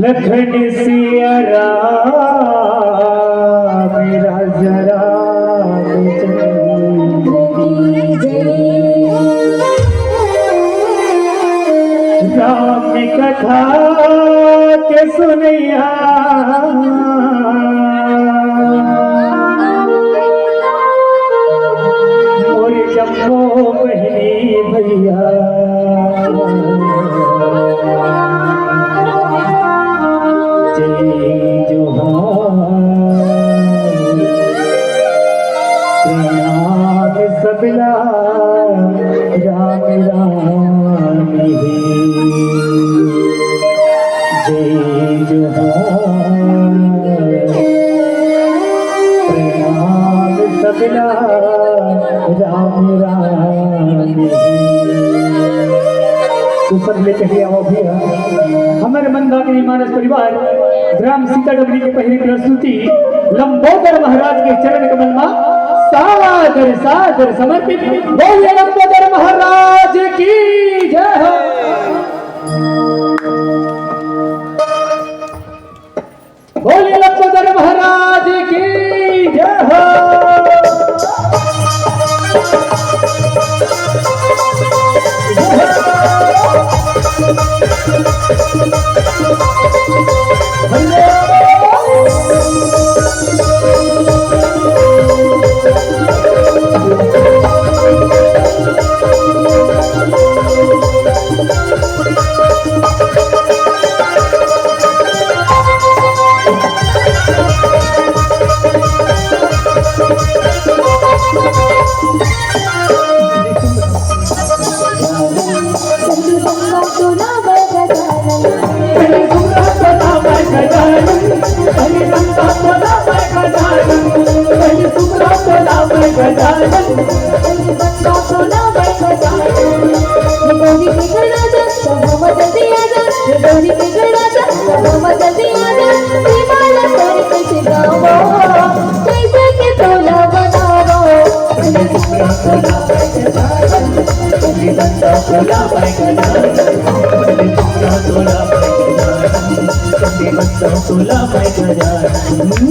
लखन सिया मेरा जरा राम कथा के सुनिया मोरी जम्मू बहनी भैया सबला राम राम जय जोहार प्रणाम सबला राम राम ऊपर लेके गया वो भी हमारे मंदाकिनी मानस परिवार ग्राम सीताडबरी के पहली प्रस्तुति लंबोदर महाराज के चरण कमल में सादर सादर समर्पित। बोलिए लंबोदर महाराज की जय हो। बोलिए लंबोदर महाराज की जय हो। पहले संता तोला मैं गजानन पहले सुमरा तोला मैं गजानन पहले संता तोला मैं गजानन गौरी के घर राजा सब जल्दी आजा गौरी के घर राजा सब जल्दी आजा माला तोरे कैसे गावो कैसे के तोला बनावो पहले सुमरा तोला मैं गजानन पहले संता तोला मैं गजानन पहले सुमरा तोला मैं गजानन पहले संता तोला मैं गजानन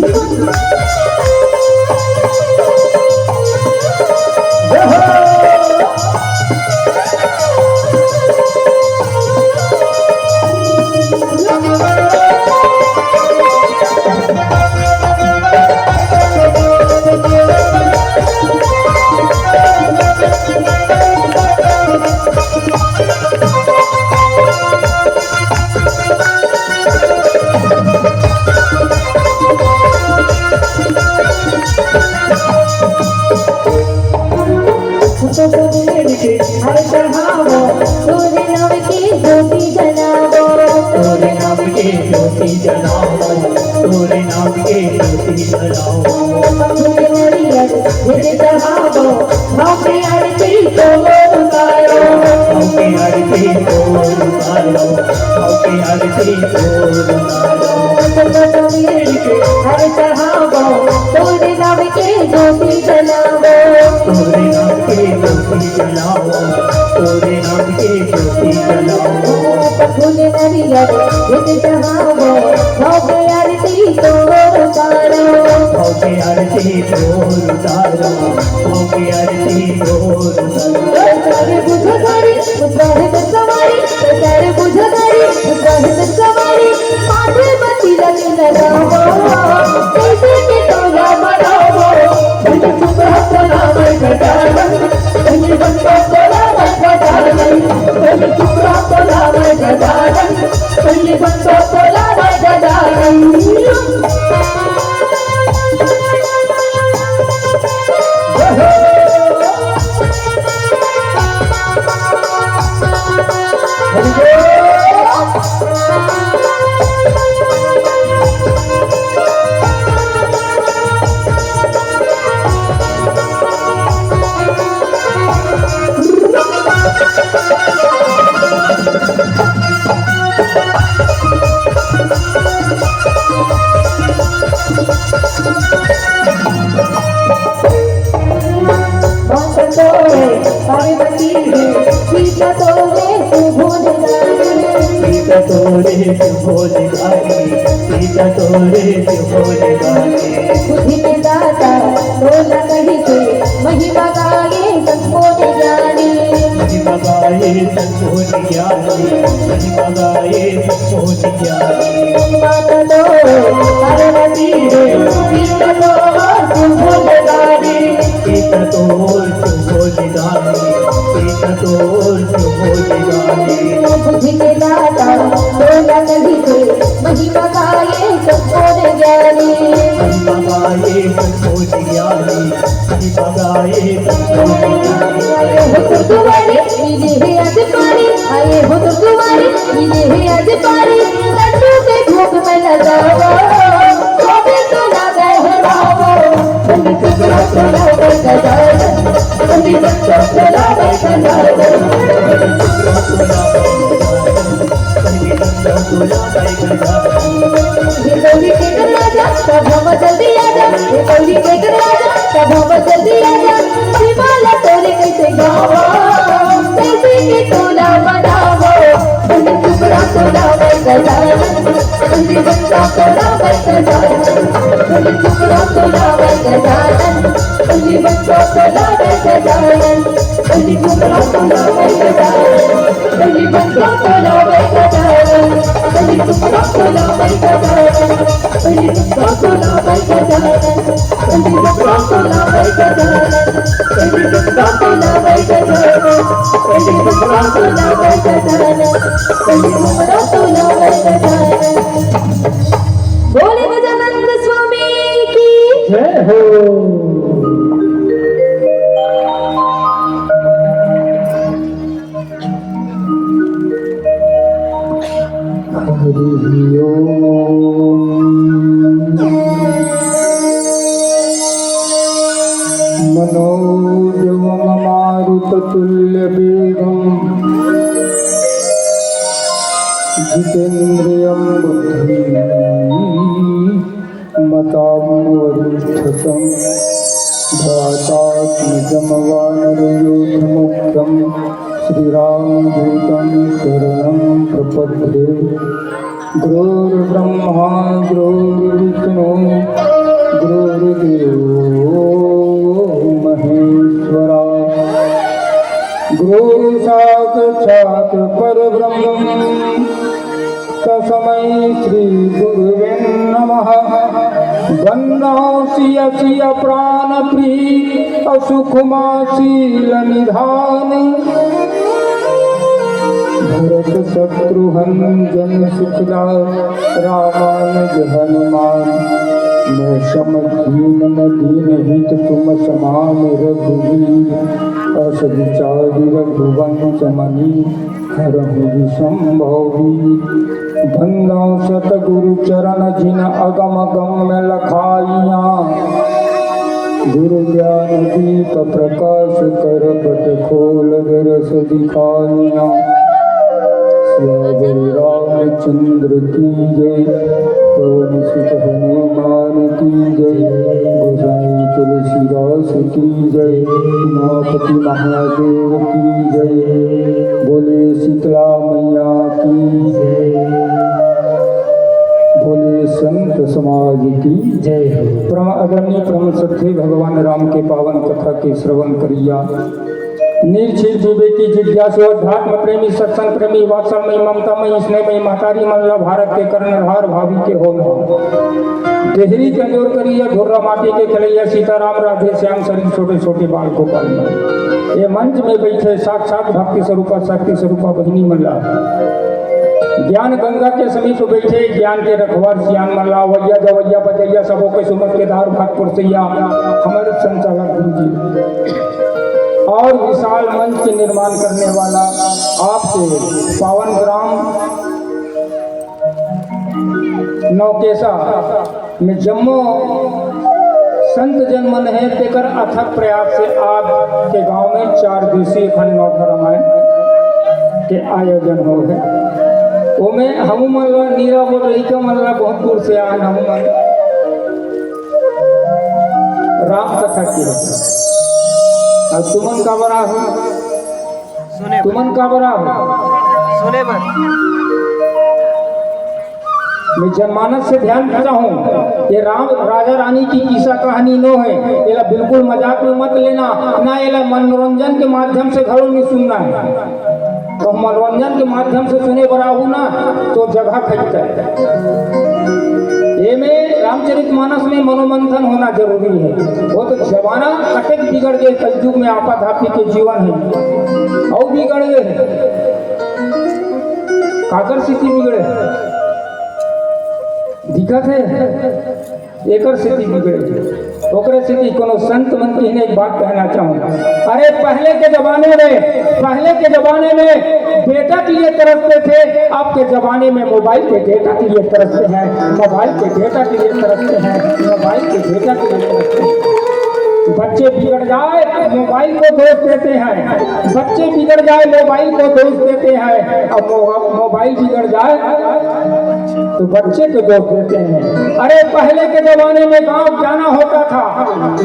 हर चढ़ावो तोरे नाम की ज्योति जलावो तोरे नाम के ज्योति जलाओ तोरे नाम के ज्योति जलाओ फूले नरियर भेजे चढ़ावो मौके आरती तो उतारो मौके आरती तो उतारो मौके आरती तो उतारो हर चढ़ावो तोरे नाम के ज्योति जलावो तोरे नाम के ज्योति जलाओ तोरे नाम के ज्योति जलाओ फूले नरियर भेजे चढ़ावो मौके आरती तो उतारो मौके आरती तो उतारो मौके आरती तो उतारो तारे बुझ गाड़ी उतारे सवारी तारे बुझ गाड़ी उतारे सवारी माथे बत्ती लगी लगावो कैसे के तोला बनावो पहले सुमरा तोला मैं गजानन पहले संता तोला मैं गजानन पहले सुमरा तोला मैं गजानन पहले संता तोला मैं गजानन पार्वती है सीता तोरे सुभोज सीता तोरे सुभोज गाने सीता तोरे सुभोज गाने बुद्धि के दाता तोला कहीं से महिमा गाए संकोच जाने महिमा गाए संकोच ज्ञानी महिमा गाए संकोच ज्ञानी माता तो पार्वती है सीता तो सुभोज गाने सीता तोर सुभोज गाने सीता तोर सुभोज गाने बुद्धि के दाता तोला कहीं से महिमा गाए संकोच जाने महिमा गाए संकोच ज्ञानी महिमा गाए संकोच ज्ञानी आए हो तो तुम्हारे मिले है आज पारी आए हो तो तुम्हारे मिले है आज पारी लड्डू के भोग में लगाओ गोबे तो लगा है रावो बंदी सुगरा तो लगा गजानन बंदी बच्चा तो लगा गजानन ये गौरी के घर राजा सब हम जल्दी आजा ये गौरी के घर राजा सब हम जल्दी आजा शिवाला तोरे कैसे गावो कैसे के तोला बनावो बंदी सुगरा तोला मैं गजानन बंदी बच्चा तोला मैं गजानन बंदी सुगरा तोला मैं गजानन बंदी बच्चा तोला मैं गजानन बंदी सुगरा तोला मैं गजानन बंदी बच्चा तोला मैं गजानन बंदी सुगरा तोला मैं गजानन बंदी बच्चा तोला मैं गजानन बंदी सुगरा तोला मैं गजानन बंदी बच्चा तोला मैं गजानन बंदी सुगरा तोला मैं गजानन बंदी सुगरा तोला मैं गजानन बोले गजानंद स्वामी की जय हो हरि ओम जितेन्द्रियं बुद्धिमतां वरिष्ठतं भ्रातात्मजं वानरयोधमुख्यं श्रीरामदूतं शरणं प्रपद्ये। गुरुर्ब्रह्मा गुरुर्विष्णु गुरुर्देवो महेश्वरा गुरु साक्षात् परब्रह्म तस्मै श्री गुरुवे नमः। वंदांसि यस्य प्राणप्रिय असुखमाशील निधान भरत शत्रुघ्न सुखदा रामानुज हनुमान मौसम दीन हित तुम समान रघुवीर अस विचारि रघुवंश मणि हरहु विसंभवी। भंगा सतगुरु चरण जिन अगम गम लखाइया गुरु ज्ञान दीप प्रकाश कर पट खोल दरस दिखाइया। श्री रामचंद्र की जय पवन सुत हनुमान की जय गोसाई तुलसीदास की जय उमापति महादेव की जय बोले शीतला मैया की जय बोले संत समाज की जय। परम आदरणीय परम सत्य भगवान राम के पावन कथा के श्रवण करिया। निर्छील विवेकी जिज्ञासु अध्यात्म प्रेमी सत्संग प्रेमी वात्सल्यमयी ममतामयी स्नेहमयी महतारी मनला भारत के कर्णधार भावी के हो देहरी के जोर करिया धुर्रा माटी के चलैया सीताराम राधे श्याम शरीर छोटे छोटे बाल को पालना। ये मंच में बैठे साक्षात भक्ति स्वरूपा शक्ति स्वरूपा बहिनी मनला ज्ञान गंगा के समीप बैठे ज्ञान के रखवार सियान मल्ला वैया जवैया बजैया सबों के सुमत के धार भागपुर सैया हमारे संचालक गुरु जी और विशाल मंच के निर्माण करने वाला आपके पावन ग्राम नौकेशा में जम्मू संत जन्मन है तेकर अथक प्रयास से आपके गांव में 4 दिवसीय अखंड नौका रामायण के आयोजन हो गए। ओमे हम मल्ला नीरा बोल लइका मल्ला बहुत दूर से आन हम राम कथा की अब तुमन का बड़ा हो सुने तुमन का बड़ा हो सुने मत मैं जनमानस से ध्यान देता हूँ ये राम राजा रानी की किस्सा कहानी नो है ये बिल्कुल मजाक में मत लेना ना ये मनोरंजन के माध्यम से घरों में सुनना है। तो मनोरंजन के माध्यम से सुने बड़ा हूँ ना तो जगह खरीदता है। ये में रामचरितमानस में मनोमंथन होना जरूरी है। वो तो जमाना कटक बिगड़ गए कलयुग में आपाधापी के जीवन है और बिगड़ गए काकर स्थिति बिगड़े दिक्कत है एकर स्थिति बिगड़े ओकरे स्थिति कोनो संत मन की एक बात कहना चाहूँगा। अरे पहले के जमाने में डेटा के लिए तरसते थे आपके जमाने में मोबाइल के डेटा के लिए तरसते हैं मोबाइल के डेटा के लिए तरसते हैं मोबाइल के डेटा के लिए तरसते हैं। बच्चे बिगड़ जाए मोबाइल को दोष देते हैं बच्चे बिगड़ जाए मोबाइल को दोष देते हैं अब मोबाइल बिगड़ जाए तो बच्चे को दोष देते हैं। अरे पहले के जमाने में गांव जाना होता था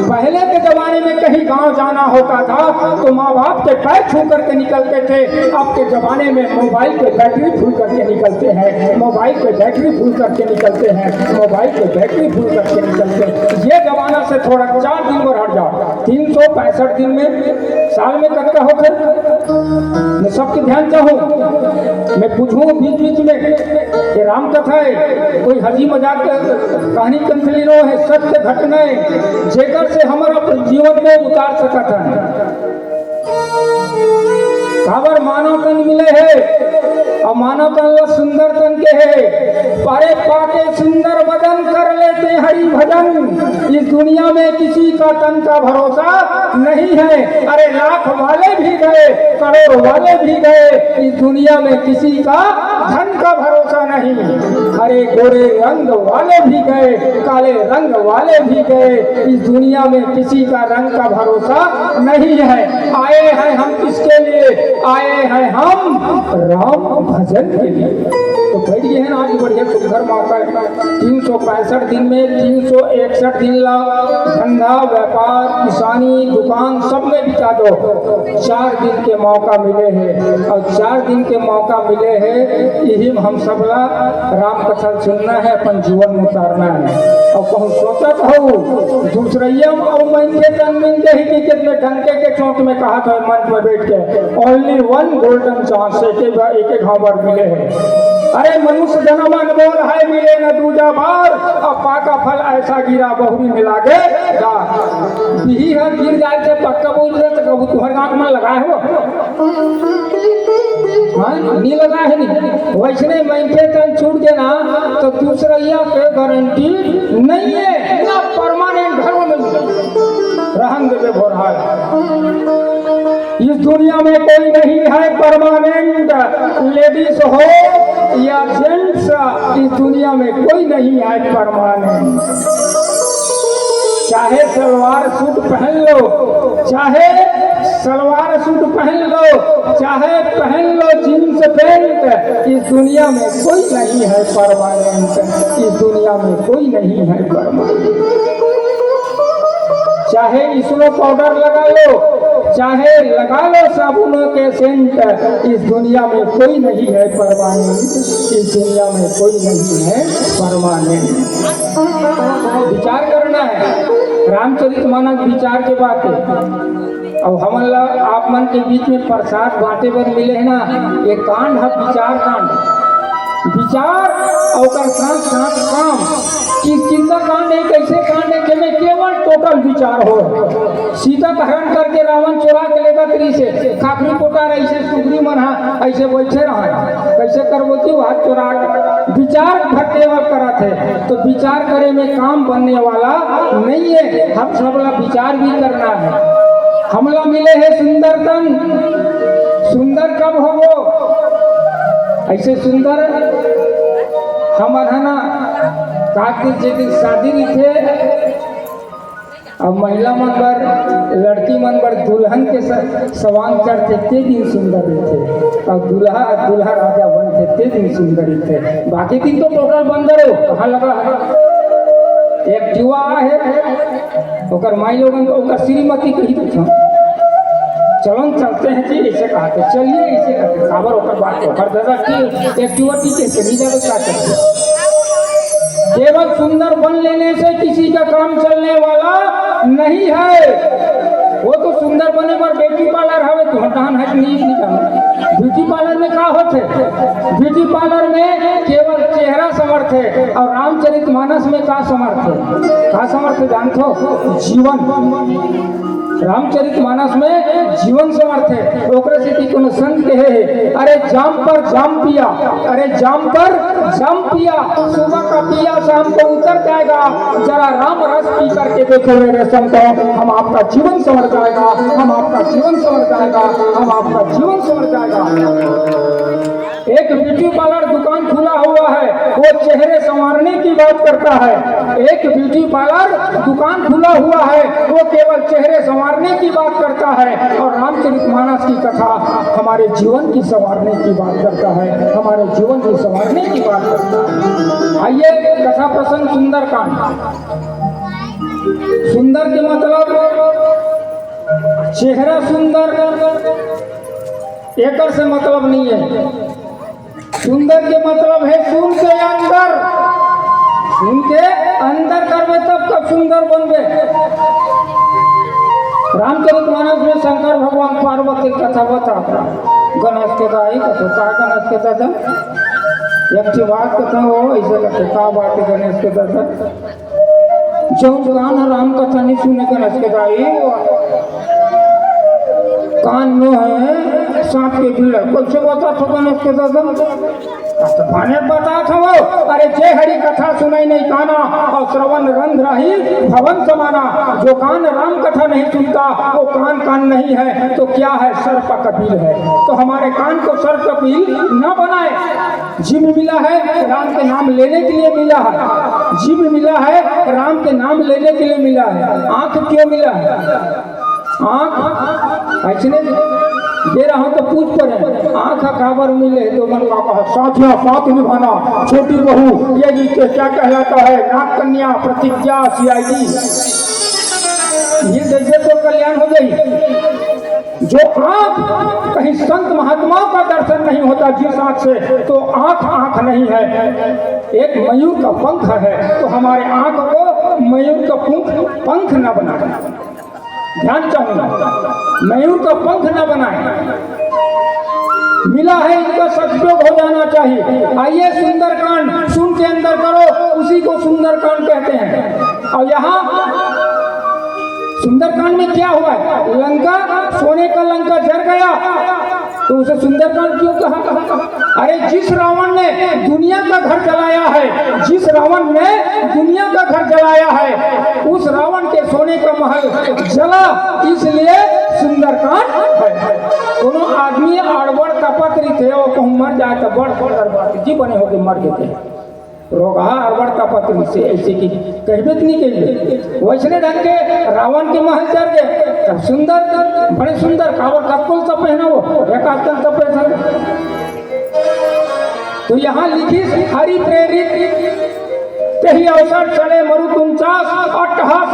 पहले के जमाने में कहीं गांव जाना होता था तो माँ बाप के पैर छू करके निकलते थे। आपके जमाने में मोबाइल के बैटरी फुल करके निकलते हैं मोबाइल के बैटरी फुल करके निकलते हैं मोबाइल के बैटरी फुल करके निकलते हैं। ये जमाना से थोड़ा 4 दिन में हट जाओ 365 दिन में साल में कब का होते मैं सबके ध्यान चाहूँ मैं पूछूँ बीच बीच में ये राम कथा है कोई हंसी मजाक कहानी कंसली नो है सत्य घटना है जेकर से हमारा जीवन में उतार सकता है। काबर मानव तन मिले है और मानव तन सुंदर तन के है पारे पाके सुंदर बदन कर लेते हरि भजन। इस दुनिया में किसी का तन का भरोसा नहीं है। अरे लाख वाले भी गए करोड़ वाले भी गए इस दुनिया में किसी का धन का भरोसा नहीं। हरे गोरे रंग वाले भी गए, काले रंग वाले भी गए, इस दुनिया में किसी का रंग का भरोसा नहीं है। आए हैं हम किसके लिए? आए हैं हम राम भजन के लिए। तो बैठिए है ना, आज बढ़िया सुंदर मौका है। 365 दिन में 361 दिन ला धंधा व्यापार किसानी दुकान सब में बिता दो। 4 दिन के मौका मिले हैं और 4 दिन के मौका मिले हैं, यही हम सब ला राम कथा सुनना है, अपन जीवन में उतारना है। और कहूँ सोचत हो दूसरैया और मन के तन मिल गई कि कितने डंके के चौक में कहा था मंच में बैठ के, ओनली वन गोल्डन चांस एक घावर मिले हैं। अरे मनुष्य जन्म अनमोल है, मिले न दूजा बार, और पाका फल ऐसा गिरा बहुरी मिला के यही है। गिर जाए से पक्का बोल रहे तो कबू तुम्हारे गाँव में लगा है वो, हाँ नहीं लगा है नहीं। वैसने बैंके तन छूट गए ना तो दूसरैया पे गारंटी नहीं है ना, परमानेंट घर में रहन देवे भोर है। इस दुनिया में कोई नहीं है परमानेंट, लेडीज हो या जेंट्स, इस दुनिया में कोई नहीं है परमानेंट। चाहे सलवार सूट पहन लो, चाहे सलवार सूट पहन लो, चाहे पहन लो जींस पैंट, इस दुनिया में कोई नहीं है परमानेंट। इस दुनिया में कोई नहीं है परमानेंट। चाहे स्नो पाउडर लगा लो, चाहे लगा लो साबुनों के सेंट, इस दुनिया में कोई नहीं है परमानेंट। इस दुनिया में कोई नहीं है परमानेंट। विचार करना है, रामचरितमानस विचार के बात है। और हमला आप मन के बीच में प्रसाद बांटे पर मिले है ना, ये कांड है विचार कांड। विचार और साथ काम कि चिंता कांड एक ऐसे कांड है जिसमें केवल टोटल विचार हो। सीता का हरण करके रावण चुरा के लेगा त्री से, खाखरी पोटार ऐसे सुगरी मना ऐसे बैठे रहा, कैसे करबोती हाथ चुरा विचार भटके वाला करा थे। तो विचार करे में काम बनने वाला नहीं है, हम सब विचार भी करना है। हमला मिले है सुंदर तन, सुंदर कब हो वो ऐसे सुंदर हम अधना कार्तिक जी शादी भी थे। अब महिला मन पर लड़की मन पर दुल्हन के सवांग चढ़ते ते दिन सुंदर थे, और दूल्हा दूल्हा राजा बनते ते दिन सुंदर थे। बाकी दिन तो टोटल बंदर हो। कहाँ लगा है एक जुआ है, ओकर माई लोगन को श्रीमती कही तो चलन चलते हैं जी, ऐसे कहते चलिए ऐसे कहते खबर होकर बात होकर दादा की एक युवती के नहीं जावे क्या करते। केवल सुंदर बन लेने से किसी का काम चलने वाला नहीं है। वो तो सुंदर बने पर ब्यूटी पार्लर हवे तो हटान है नहीं जाना। ब्यूटी पार्लर में क्या होते? ब्यूटी पार्लर में केवल चेहरा समर्थ है, और रामचरितमानस में क्या समर्थ है? क्या समर्थ है जानते हो? जीवन। रामचरितमानस में जीवन समर्थ है। ओकरे से कोनो संत कहे अरे जाम पर जाम पिया, अरे जाम पर जाम पिया, सुबह का पिया शाम को उतर जाएगा, जरा राम रस पी करके देखो मेरे संतो, हम आपका जीवन संवर जाएगा, हम आपका जीवन संवर जाएगा, हम आपका जीवन संवर जाएगा। एक ब्यूटी पार्लर दुकान खुला हुआ है, वो चेहरे संवारने की बात करता है। एक ब्यूटी पार्लर दुकान खुला हुआ है, वो केवल चेहरे संवारने की बात करता है। और रामचरितमानस की कथा हमारे जीवन की संवारने की बात करता है, हमारे जीवन की संवारने की बात करता है। आइए कथा प्रसंग सुंदरकांड। सुंदर के मतलब चेहरा सुंदर एक से मतलब नहीं है। सुंदर के मतलब है सुन के अंदर, सुन के अंदर करवे तब कब सुंदर बनबे। रामचरितमानस में शंकर भगवान पार्वती की कथा बताता। गणेश के दाई कथो का गणेश के दादा एक बात कथा हो ऐसे लगता का बात है गणेश के दादा जो गान राम कथा नहीं सुने गणेश के दाई कान में है सांप के भीड़ कैसे बता था गणेश के दादा भाने बता था वो। अरे जय हरि कथा सुनाई नहीं काना, और श्रवण रंध रही भवन समाना। जो कान राम कथा नहीं सुनता वो कान कान नहीं है तो क्या है, सर्प कपिल है। तो हमारे कान को सर्प कपिल न बनाए। जीभ मिला है राम के नाम लेने के लिए मिला है, जीभ मिला है राम के नाम लेने के लिए मिला है। आंख क्यों मिला है? आंख ऐसने दे रहा हूं तो पूछ पड़े आंख काबर मिले तो मन का कहा साथिया साथ निभाना, छोटी बहू ये नीचे क्या कहलाता है, नाग कन्या प्रतिज्ञा CID, ये जैसे तो कल्याण हो गई। जो आंख कहीं संत महात्माओं का दर्शन नहीं होता जिस आंख से, तो आंख आंख नहीं है। एक मयूर का पंख है तो हमारे आंख को मयूर का पंख न बनाए, ध्यान चाहूंगा, मयूर का पंख न बनाए। मिला है इनका सदुपयोग हो जाना चाहिए। आइए सुंदरकांड सुन के अंदर करो, उसी को सुंदरकांड कहते हैं। और यहाँ सुंदरकांड में क्या हुआ? लंका, सोने का लंका जल गया तो उसे सुंदरकांड क्यों कहा? अरे जिस रावण ने दुनिया का घर जलाया है, जिस रावण ने दुनिया का घर जलाया है, उस रावण के सोने का महल जला, इसलिए सुंदरकांड है। दोनों आदमी अड़बड़ कपत्री थे, वो कहूँ मर जाए तो बड़ बड़ जी बने होके मर गए थे। रोगा अड़बड़ कपत्री से ऐसे की कहबे नहीं कहिए। वैसने ढंग के रावण के महल चढ़ गए, तब सुंदर बड़े सुंदर कावर कत्कुल सब पहना वो एक आजकल सब पहना। तो यहाँ लिखी हरि प्रेरित कही अवसर चढ़े मरु तुम चास, अट्टहास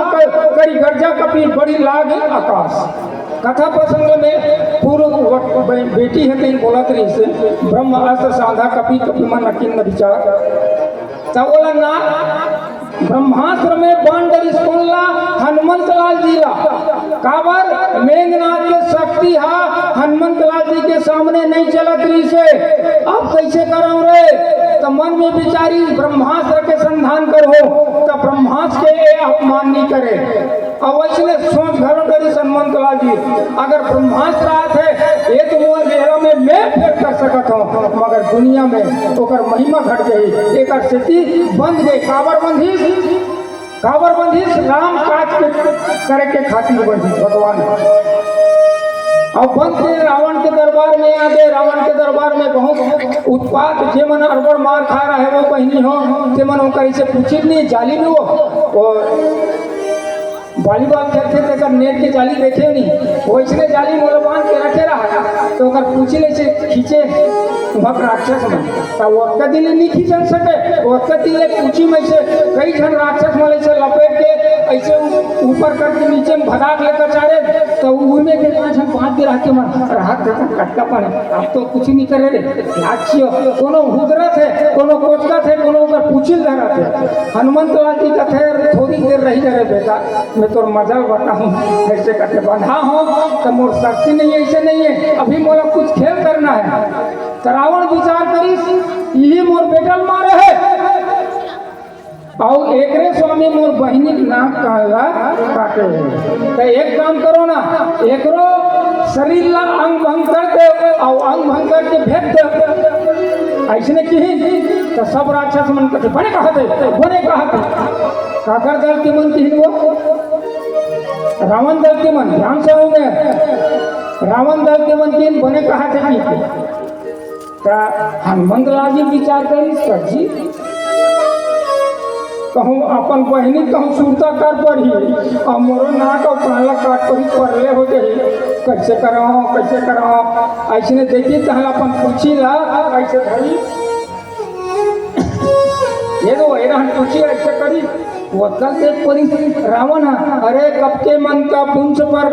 करी गर्जा कपी बड़ी लाग आकाश। कथा प्रसंग में पूर्व बेटी है कहीं बोला तरी से ब्रह्म अस्त्र साधा कपी कपी मन अकिन्न विचार बोला ना ब्रह्मास्त्र में बांडर स्कूलला हनुमंत लाल जी ला काबर मेघनाथ के शक्ति हा हनुमंत लाल जी के सामने नहीं चलत रही से, अब कैसे कराऊं रे? तो मन में विचारी ब्रह्मास्त्र के संधान करो तो ब्रह्मास्त्र के अपमान नहीं करे। अब वैसे सोच घरों करी हनुमंत लाल जी अगर ब्रह्मास्त्र आते ये तो वो लेहरा में मैं फेर कर सकता हूँ, मगर दुनिया में ओकर महिमा घट गई, एक स्थिति बंद गई। काबर बंधिस राम काज के करे के खातिर बंधिस भगवान। अब बंद के रावण के दरबार में आ गए। रावण के दरबार में बहुत उत्पात जेमन अड़बड़ मार खा रहा है वो बहनी हो जेमन वो कहीं से पूछी नहीं जाली में वो वॉलीबॉल खेलते थे कर नेट के जाली देखे नहीं वैसने जाली मोल बांध के रखे रहा तो अगर पूछी ले से खींचे वह राक्षस में तो वो दिले नहीं खींच सके, वो दिले पूछी में से कई जन राक्षस वाले से लपेट के ऐसे ऊपर करके नीचे में भगाक लेकर चारे तो उनमें के पाँच दिन रह के मन राहत देता कटका पड़े। अब तो कुछ नहीं करे रे याद छियो कोनो हुदरा थे कोनो कोचका थे कोनो ऊपर पूछिल धरा थे। हनुमंत लाल जी का थे थोड़ी देर रही करे बेटा मैं तो मजा बताऊँ ऐसे करके बंधा हो तो मोर शक्ति नहीं ऐसे नहीं है, अभी मोला कुछ खेल करना है। तो रावण विचार करीस यही मोर बेटल मारे है और एकरे स्वामी मोर बहिनी नाक कहला काटे है। तो एक काम करो ना एकरो शरीर ला अंग भंग कर दे और अंग भंग करके भेज दे ऐसने की तो सब राक्षस मन करते बने कहा थे काकर दल के मन की वो रावण दल के मन ध्यान से होंगे रावण दल के मन की बने कहा थे कि हनुमंत लाल जी विचार करी सर जी कहूँ अपन बहनी कहूँ सुरता कर पड़ी और मोरो नाक और काला काट पड़ी परले हो गई कैसे कराओ ऐसे देखिए तो अपन पूछी ला ऐसे धरी ये तो वही रहन पूछी ऐसे करी वक्का से परी रावण अरे कब के मन का पुंछ पर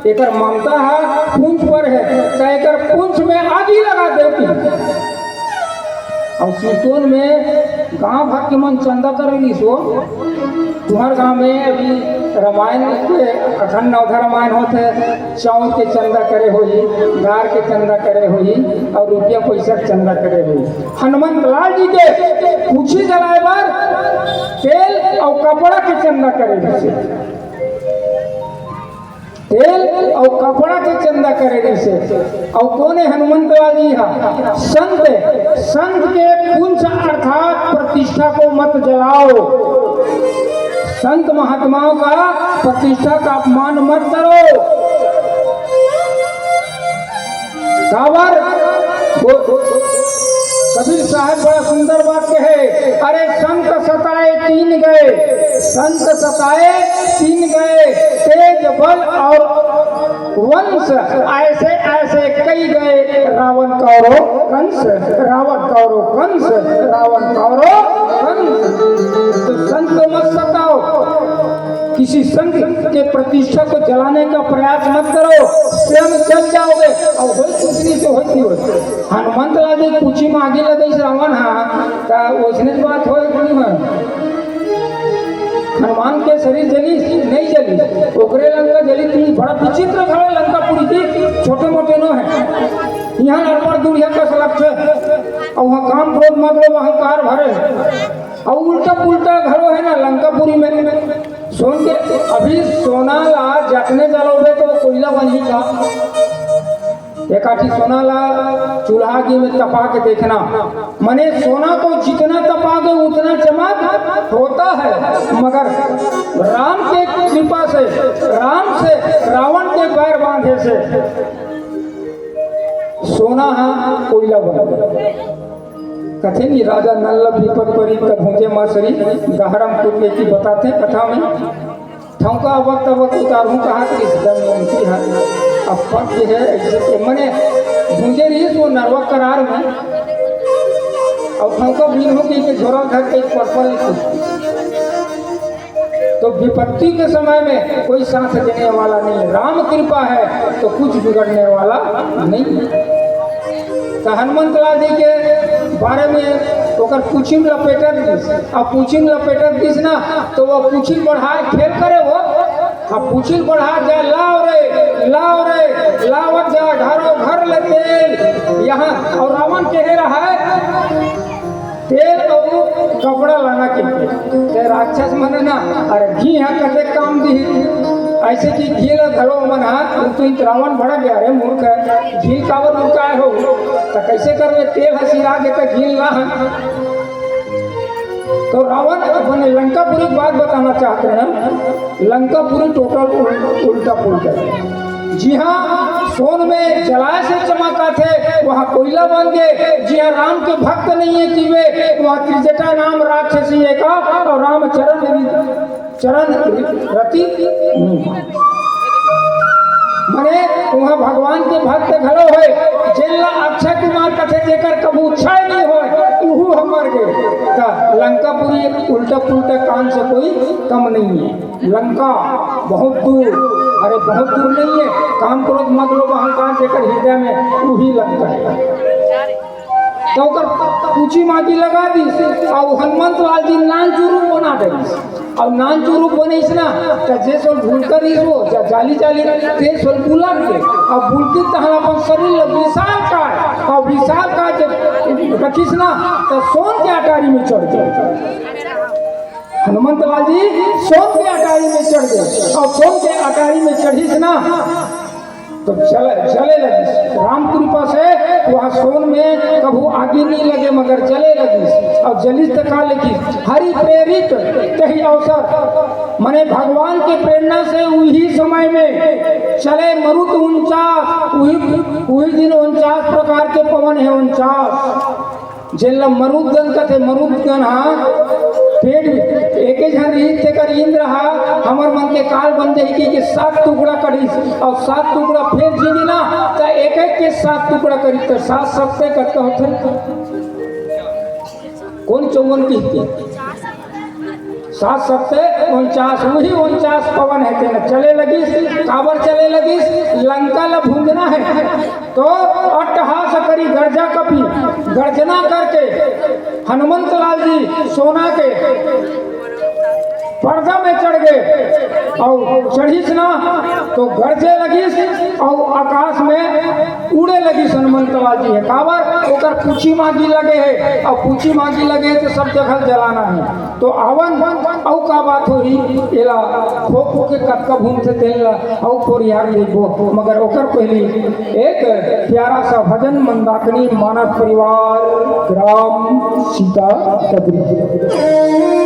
एक ममता है पुंछ पर है तो एक पुंछ में आग ही लगा देती और सुतोन में गांव भर के मन चंदा करेगी सो तुम्हारे गांव में अभी रामायण के अखंड नवधा रामायण होते चाँद के चंदा करे हुई गार के चंदा करे हुई और रुपया पैसा चंदा करे हुई। हनुमंत लाल जी के पूछी जलाए बार तेल और कपड़ा के चंदा करे तेल और कपड़ा के चंदा करे जैसे और कौन हनुमंत लाल जी हा संत के पुंछ अर्थात प्रतिष्ठा को मत जलाओ, संत महात्माओं का प्रतिष्ठा का अपमान मत करो। काबर कबीर साहब बड़ा सुंदर वाक्य है। अरे संत सताए तीन गए, संत सताए तीन गए, तेज बल और वंश ऐसे ऐसे कई गए, रावण कौरव कंस, रावण कौरव कंस, रावण कौरव कंस। तो संत मत सताओ, किसी संत के प्रतिष्ठा को जलाने का प्रयास मत करो, स्वयं चल जाओगे और वही कुछ नहीं तो होती हो। हनुमंत लागे कुछ में आगे लगे रावण हाँ वैसने बात हो हनुमान के शरीर जली नहीं जली, ओकरे लंका जली थी। बड़ा विचित्र घर लंकापुरी की, छोटे मोटे नो है। यहाँ नरपर दुनिया का सलक्ष और वहाँ काम क्रोध मग्न अहंकार भरे और उल्टा पुल्टा घरों है ना लंकापुरी में। सोन के अभी सोना ला जखने जलोगे तो कोयला बनी का एक आठी सोना ला चूल्हा की में तपा के देखना, मने सोना को जितना तपाओगे उतना चमक होता है। मगर राम के कृपा से, राम से रावण के पैर बांधे से सोना हाँ कोयला बन गया। कथे नहीं राजा नल्लभ विपद परी भूखे मासरी गहरम कुत्ते की बताते हैं कथा में। ठौका वक्त वक्त उतारूँ कहा कि इस दमयंती है अब पक है ऐसे मने भूजे रही वो नरवा करार में और ठौका बीन हो कि झोरा घर के पर्पल। तो विपत्ति के समय में कोई साथ देने वाला नहीं, राम कृपा है तो कुछ बिगड़ने वाला नहीं। तो हनुमंत लाल जी के बारे में ओकर पूछिम लपेटत दिस, अब पूछिम लपेटत दिस ना तो वो पूछिल बढ़ाए खेल करे वो, अब पूछिल बढ़ा जाए लाओ रे लावत जा घरों घर ले तेल यहाँ। और रावण कह रहा है तेल और कपड़ा लाना के राक्षस मन ना अरे घी यहाँ करते काम दी ऐसे कि घी घरो मन तो रावण भड़क गया रे मूर्ख है घी कावर मुर्काए हो तो कैसे करवे तेल हसीरा के तो घी ला। तो रावण अपने लंकापुरी की बात बताना चाहते हैं। लंकापुरी टोटल उल्टा पुल्टा। जी हाँ सोन में जलाए से चमका थे वहाँ कोयला बन गए। जी हाँ राम के भक्त नहीं है कि वे वहाँ त्रिजटा नाम राक्षसी है का और राम चरण रति मने वहाँ भगवान के भक्त घलो है जेला अक्षय कुमार कथे जेकर कबू क्षय नहीं हो उहू हमर गए। लंकापुरी उल्टा पुल्टा कान से कोई कम नहीं है। लंका बहुत दूर, अरे बहुत दूर नहीं है, काम क्रोध मत लो अहंकार जेकर हृदय में वही लंका है। तो पूछी माटी लगा दी और हनुमंत लाल जी नान चूरू बना दे और नान चूरू बने ना तो जे सोल भूल कर ही हो जाली जाली ते सोल बुला के और बुलती तहन अपन शरीर विशाल का और विशाल का जब रखिस ना तो सोन के अटारी में चढ़ जाए। हनुमंत लाल जी सोन के अटारी में चढ़ गए और सोन के अटारी में चढ़िस ना तो चले लगी। राम कृपा से वहाँ सोन में कभू आगे नहीं लगे मगर चले लगी और जलिस तका लिखी हरि प्रेरित कही अवसर मने भगवान के प्रेरणा से वही समय में चले मरुत 49 वही दिन 49 प्रकार के पवन है 49 जेल मरुदगन कथे मरुदगन हाँ पेट एक जन रीत कर इंद्र हा हमर मन के काल बन जाए कि 7 टुकड़ा करी और 7 टुकड़ा फेर जीवी ना तो एक के 7 टुकड़ा करी तो 7 सबसे करते होते कौन 54 की 7 सबसे 49 वही 49 पवन है तेना चले लगी काबर चले लगी लंका ला भूंजना है तो अट्टहास करी गर्जा कपी गर्जना करके हनुमंत लाल जी सोना के पर्दा में चढ़ गए और चढ़ीस ना तो गरजे लगी और आकाश में उड़े लगी हनुमंत लाल जी है काबर ओकर पूछी मांगी लगे है और पूछी मांगी लगे तो सब जगह जलाना है तो आवन औ का बात हो ही एला खो खो के कटका भूम से तेल औ पोरियार लेबो मगर ओकर पहली एक प्यारा सा भजन मंदाकिनी मानव परिवार ग्राम सीता कबरी।